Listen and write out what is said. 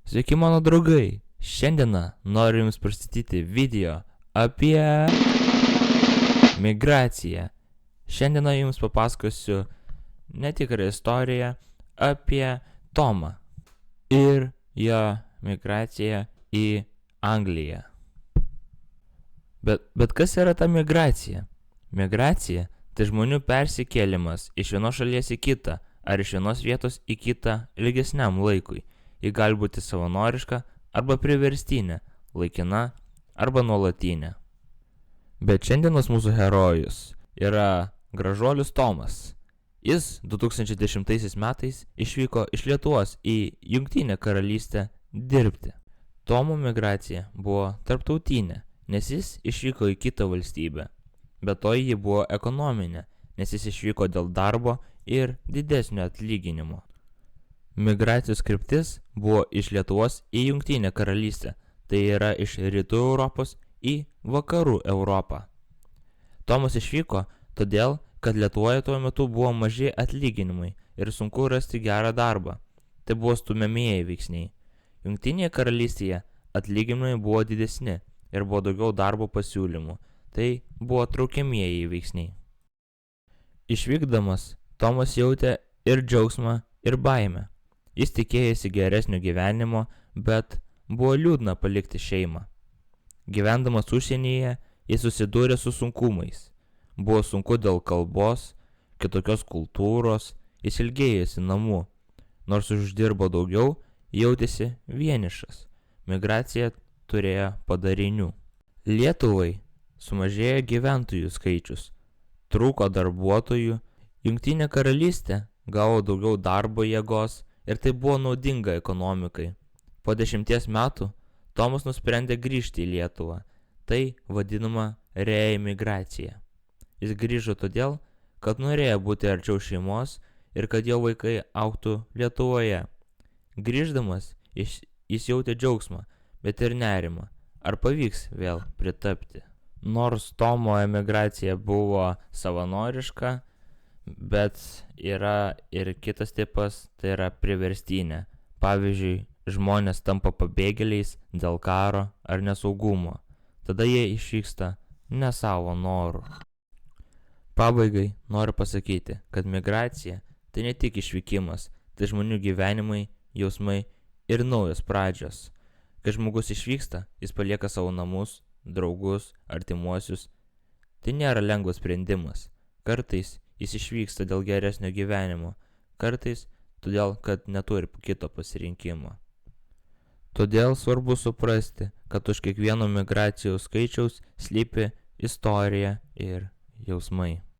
Sveiki mano draugai, šiandieną noriu jums pristatyti video apie migraciją. Šiandieną jums papasakosiu netikrą istoriją apie Tomą ir jo migraciją į Angliją. Bet kas yra ta migracija? Migracija tai žmonių persikėlimas iš vienos šalies į kitą ar iš vienos vietos į kitą ilgesniam laikui. Ji gali būti savanoriška arba priverstinė, laikina arba nuolatinė. Bet šiandienos mūsų herojus yra gražuolis Tomas. Jis 2010 metais išvyko iš Lietuvos į Jungtinę karalystę dirbti. Tomo migracija buvo tarptautinė, nes jis išvyko į kitą valstybę. Be to ji buvo ekonominė, nes jis išvyko dėl darbo ir didesnio atlyginimo. Migracijos kryptis buvo iš Lietuvos į Jungtinę karalystę, tai yra iš rytų Europos į vakarų Europą. Tomas išvyko todėl, kad Lietuvoje tuo metu buvo maži atlyginimai ir sunku rasti gerą darbą. Tai buvo stumiamieji veiksniai. Jungtinėje karalystėje atlyginimai buvo didesni ir buvo daugiau darbo pasiūlymų. Tai buvo traukiamieji veiksniai. Išvykdamas, Tomas jautė ir džiaugsmą, ir baimę. Jis tikėjosi geresnio gyvenimo, bet buvo liūdna palikti šeimą. Gyvendamas užsienyje, jis susidūrė su sunkumais. Buvo sunku dėl kalbos, kitokios kultūros, jis ilgėjosi namų. Nors uždirbo daugiau, jautėsi vienišas. Migracija turėjo padarinių. Lietuvai sumažėjo gyventojų skaičius, trūko darbuotojų, Jungtinė karalystė gavo daugiau darbo jėgos ir tai buvo naudinga ekonomikai. Po 10 metų Tomas nusprendė grįžti į Lietuvą. Tai vadinama reemigracija. Jis grįžo todėl, kad norėjo būti arčiau šeimos ir kad jo vaikai augtų Lietuvoje. Grįždamas, jis jautė džiaugsmą, bet ir nerimą. Ar pavyks vėl pritapti? Nors Tomo emigracija buvo savanoriška, bet yra ir kitas tipas, tai yra priverstinė. Pavyzdžiui, žmonės tampa pabėgėliais dėl karo ar nesaugumo. Tada jie išvyksta ne savo noru. Pabaigai noriu pasakyti, kad migracija tai ne tik išvykimas, tai žmonių gyvenimai, jausmai ir naujos pradžios. Kai žmogus išvyksta, jis palieka savo namus, draugus, artimuosius. Tai nėra lengvas sprendimas. Kartais jis išvyksta dėl geresnio gyvenimo, kartais todėl, kad neturi kito pasirinkimo. Todėl svarbu suprasti, kad už kiekvieno migracijos skaičiaus slypi istorija ir jausmai.